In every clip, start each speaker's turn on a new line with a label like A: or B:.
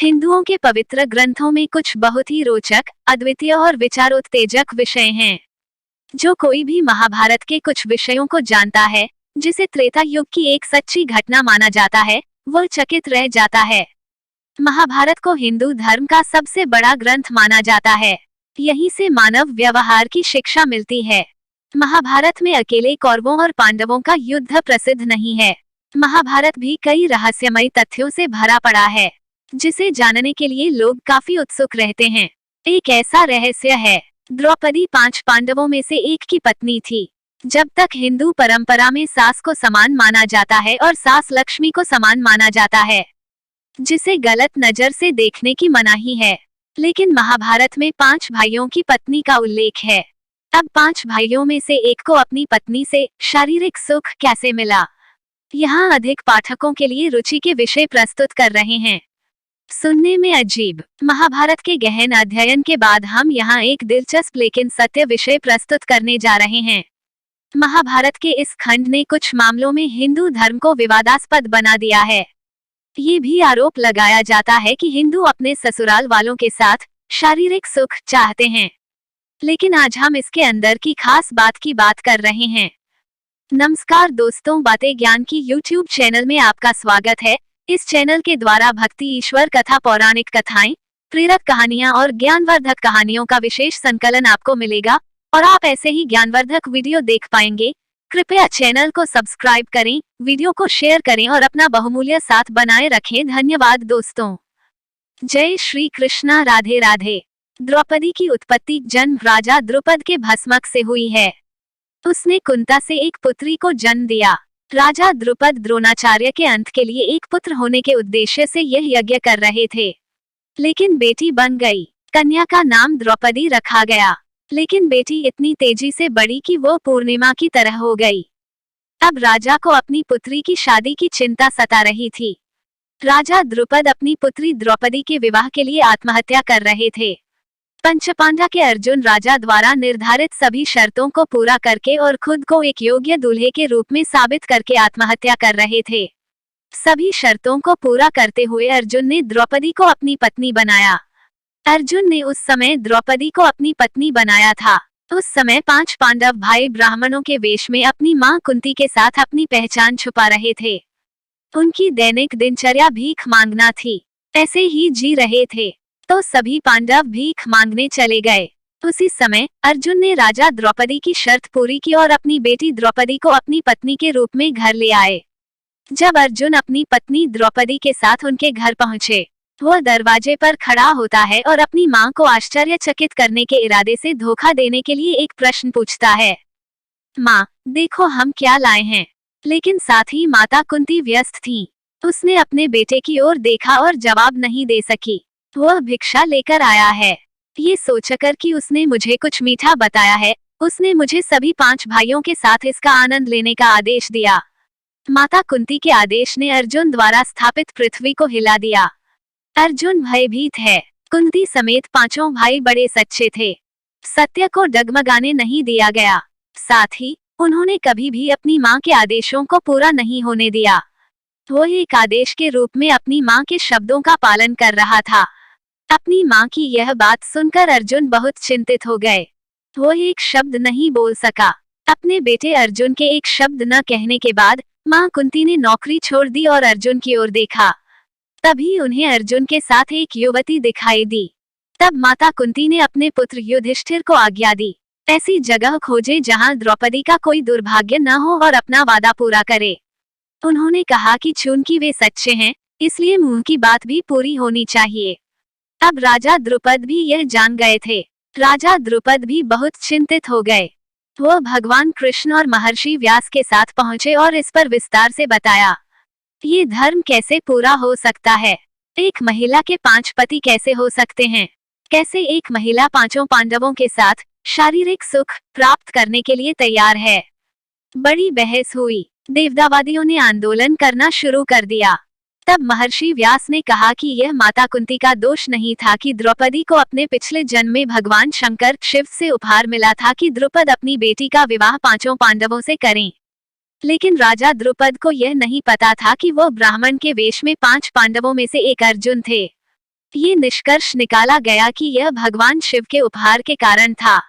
A: हिंदुओं के पवित्र ग्रंथों में कुछ बहुत ही रोचक, अद्वितीय और विचारोत्तेजक विषय हैं। जो कोई भी महाभारत के कुछ विषयों को जानता है, जिसे त्रेता युग की एक सच्ची घटना माना जाता है, वह चकित रह जाता है। महाभारत को हिंदू धर्म का सबसे बड़ा ग्रंथ माना जाता है। यहीं से मानव व्यवहार की शिक्षा मिलती है। महाभारत में अकेले कौरवों और पांडवों का युद्ध प्रसिद्ध नहीं है। महाभारत भी कई रहस्यमयी तथ्यों से भरा पड़ा है, जिसे जानने के लिए लोग काफी उत्सुक रहते हैं। एक ऐसा रहस्य है, द्रौपदी 5 पांडवों में से एक की पत्नी थी। जब तक हिंदू परंपरा में सास को समान माना जाता है और सास लक्ष्मी को समान माना जाता है, जिसे गलत नजर से देखने की मनाही है। लेकिन महाभारत में 5 भाइयों की पत्नी का उल्लेख है। अब 5 भाइयों में से एक को अपनी पत्नी से शारीरिक सुख कैसे मिला, यहाँ अधिक पाठकों के लिए रुचि के विषय प्रस्तुत कर रहे हैं। सुनने में अजीब, महाभारत के गहन अध्ययन के बाद हम यहाँ एक दिलचस्प लेकिन सत्य विषय प्रस्तुत करने जा रहे हैं। महाभारत के इस खंड ने कुछ मामलों में हिंदू धर्म को विवादास्पद बना दिया है। ये भी आरोप लगाया जाता है कि हिंदू अपने ससुराल वालों के साथ शारीरिक सुख चाहते हैं। लेकिन आज हम इसके अंदर की खास बात की बात कर रहे हैं। नमस्कार दोस्तों, बातें ज्ञान की YouTube चैनल में आपका स्वागत है। इस चैनल के द्वारा भक्ति, ईश्वर कथा, पौराणिक कथाएं, प्रेरक कहानियां और ज्ञानवर्धक कहानियों का विशेष संकलन आपको मिलेगा और आप ऐसे ही ज्ञानवर्धक वीडियो देख पाएंगे। कृपया चैनल को सब्सक्राइब करें, वीडियो को शेयर करें और अपना बहुमूल्य साथ बनाए रखें। धन्यवाद दोस्तों। जय श्री कृष्णा, राधे राधे। द्रौपदी की उत्पत्ति जन्म राजा द्रुपद के भस्मक से हुई है। उसने कुंता से एक पुत्री को जन्म दिया। राजा द्रुपद द्रोणाचार्य के अंत के लिए एक पुत्र होने के उद्देश्य से यह यज्ञ कर रहे थे, लेकिन बेटी बन गई। कन्या का नाम द्रौपदी रखा गया, लेकिन बेटी इतनी तेजी से बढ़ी कि वो पूर्णिमा की तरह हो गई। अब राजा को अपनी पुत्री की शादी की चिंता सता रही थी। राजा द्रुपद अपनी पुत्री द्रौपदी के विवाह के लिए आत्महत्या कर रहे थे। पंचपांडा के अर्जुन राजा द्वारा निर्धारित सभी शर्तों को पूरा करके और खुद को एक योग्य दूल्हे के रूप में साबित करके आत्महत्या कर रहे थे। सभी शर्तों को पूरा करते हुए अर्जुन ने द्रौपदी को अपनी पत्नी बनाया। अर्जुन ने उस समय द्रौपदी को अपनी पत्नी बनाया था। उस समय 5 पांडव भाई ब्राह्मणों के वेश में अपनी मां कुंती के साथ अपनी पहचान छुपा रहे थे। उनकी दैनिक दिनचर्या भीख मांगना थी। ऐसे ही जी रहे थे तो सभी पांडव भीख मांगने चले गए। उसी समय अर्जुन ने राजा द्रौपदी की शर्त पूरी की और अपनी बेटी द्रौपदी को अपनी पत्नी के रूप में घर ले आए। जब अर्जुन अपनी पत्नी द्रौपदी के साथ उनके घर पहुंचे, वह दरवाजे पर खड़ा होता है और अपनी मां को आश्चर्यचकित करने के इरादे से धोखा देने के लिए एक प्रश्न पूछता है। मां, देखो हम क्या लाए हैं। लेकिन साथ ही माता कुंती व्यस्त थीं। उसने अपने बेटे की ओर देखा और जवाब नहीं दे सकी। वह भिक्षा लेकर आया है। ये सोचकर कि उसने मुझे कुछ मीठा बताया है, उसने मुझे सभी 5 भाइयों के साथ इसका आनंद लेने का आदेश दिया। माता कुंती के आदेश ने अर्जुन द्वारा स्थापित पृथ्वी को हिला दिया। अर्जुन भयभीत है। कुंती समेत 5 भाई बड़े सच्चे थे। सत्य को डगमगाने नहीं दिया गया। साथ ही उन्होंने कभी भी अपनी मां के आदेशों को पूरा नहीं होने दिया। वो एक आदेश के रूप में अपनी मां के शब्दों का पालन कर रहा था। अपनी मां की यह बात सुनकर अर्जुन बहुत चिंतित हो गए। वो एक शब्द नहीं बोल सका। अपने बेटे अर्जुन के एक शब्द न कहने के बाद मां कुंती ने नौकरी छोड़ दी और अर्जुन की ओर देखा। तभी उन्हें अर्जुन के साथ एक युवती दिखाई दी। तब माता कुंती ने अपने पुत्र युधिष्ठिर को आज्ञा दी, ऐसी जगह खोजे जहां द्रौपदी का कोई दुर्भाग्य न हो और अपना वादा पूरा करे। उन्होंने कहा कि चूंकि वे सच्चे हैं, इसलिए मुंह की बात भी पूरी होनी चाहिए। अब राजा द्रुपद भी यह जान गए थे। राजा द्रुपद भी बहुत चिंतित हो गए। वह भगवान कृष्ण और महर्षि व्यास के साथ पहुंचे और इस पर विस्तार से बताया। ये धर्म कैसे पूरा हो सकता है? एक महिला के 5 पति कैसे हो सकते हैं? कैसे एक महिला 5 पांडवों के साथ शारीरिक सुख प्राप्त करने के लिए तैयार है? बड़ी बहस हुई। देवतावादियों ने आंदोलन करना शुरू कर दिया। तब महर्षि व्यास ने कहा कि यह माता कुंती का दोष नहीं था कि द्रौपदी को अपने पिछले जन्म में भगवान शंकर शिव से उपहार मिला था कि द्रुपद अपनी बेटी का विवाह 5 पांडवों से करें। लेकिन राजा द्रुपद को यह नहीं पता था कि वो ब्राह्मण के वेश में 5 पांडवों में से एक अर्जुन थे। ये निष्कर्ष निकाला गया कि यह भगवान शिव के उपहार के कारण था।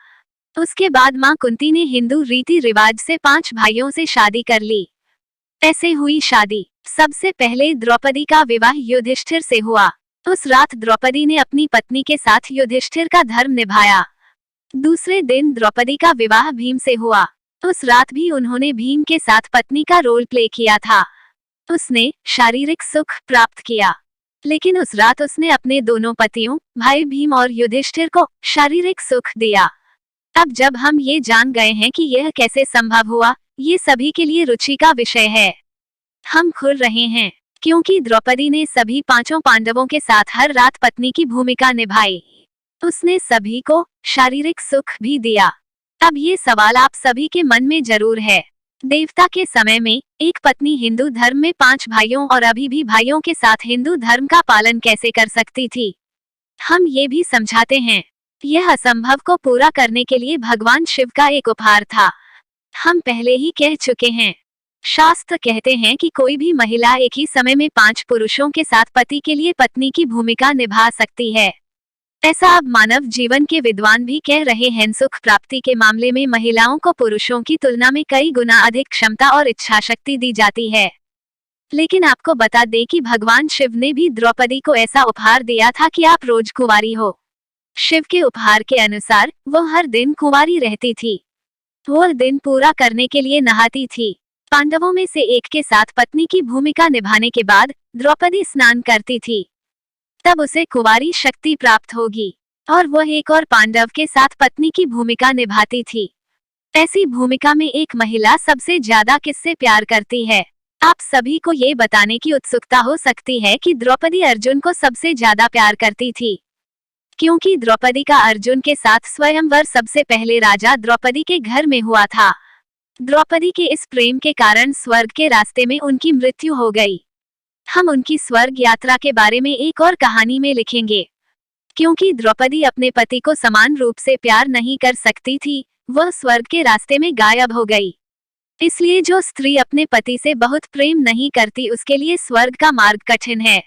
A: उसके बाद मां कुंती ने हिंदू रीति रिवाज से 5 भाइयों से शादी कर ली। ऐसे हुई शादी। सबसे पहले द्रौपदी का विवाह युधिष्ठिर से हुआ। उस रात द्रौपदी ने अपनी पत्नी के साथ युधिष्ठिर का धर्म निभाया। दूसरे दिन द्रौपदी का विवाह भीम से हुआ। उस रात भी उन्होंने भीम के साथ पत्नी का रोल प्ले किया था। उसने शारीरिक सुख प्राप्त किया, लेकिन उस रात उसने अपने दोनों पतियों भाई भीम और युधिष्ठिर को शारीरिक सुख दिया। अब जब हम ये जान गए हैं कि यह कैसे संभव हुआ, ये सभी के लिए रुचि का विषय है। हम खुल रहे हैं क्योंकि द्रौपदी ने सभी 5 पांडवों के साथ हर रात पत्नी की भूमिका निभाई। उसने सभी को शारीरिक सुख भी दिया। अब ये सवाल आप सभी के मन में जरूर है। देवता के समय में एक पत्नी हिंदू धर्म में 5 भाइयों और अभी भी भाइयों के साथ हिंदू धर्म का पालन कैसे कर सकती थी? हम ये भी समझाते हैं, यह असंभव को पूरा करने के लिए भगवान शिव का एक उपहार था। हम पहले ही कह चुके हैं, शास्त्र कहते हैं कि कोई भी महिला एक ही समय में 5 पुरुषों के साथ पति के लिए पत्नी की भूमिका निभा सकती है। ऐसा अब मानव जीवन के विद्वान भी कह रहे हैं। सुख प्राप्ति के मामले में महिलाओं को पुरुषों की तुलना में कई गुना अधिक क्षमता और इच्छा शक्ति दी जाती है। लेकिन आपको बता दें कि भगवान शिव ने भी द्रौपदी को ऐसा उपहार दिया था कि आप रोज कुंवारी हो। शिव के उपहार के अनुसार वो हर दिन कुंवारी रहती थी। वो दिन पूरा करने के लिए नहाती थी। पांडवों में से एक के साथ पत्नी की भूमिका निभाने के बाद द्रौपदी स्नान करती थी, तब उसे कुंवारी शक्ति प्राप्त होगी और वह एक और पांडव के साथ पत्नी की भूमिका निभाती थी। ऐसी भूमिका में एक महिला सबसे ज्यादा किससे प्यार करती है? आप सभी को ये बताने की उत्सुकता हो सकती है कि द्रौपदी अर्जुन को सबसे ज्यादा प्यार करती थी, क्योंकि द्रौपदी का अर्जुन के साथ स्वयंवर सबसे पहले राजा द्रौपदी के घर में हुआ था। द्रौपदी के इस प्रेम के कारण स्वर्ग के रास्ते में उनकी मृत्यु हो गई। हम उनकी स्वर्ग यात्रा के बारे में एक और कहानी में लिखेंगे। क्योंकि द्रौपदी अपने पति को समान रूप से प्यार नहीं कर सकती थी, वह स्वर्ग के रास्ते में गायब हो गई। इसलिए जो स्त्री अपने पति से बहुत प्रेम नहीं करती, उसके लिए स्वर्ग का मार्ग कठिन है।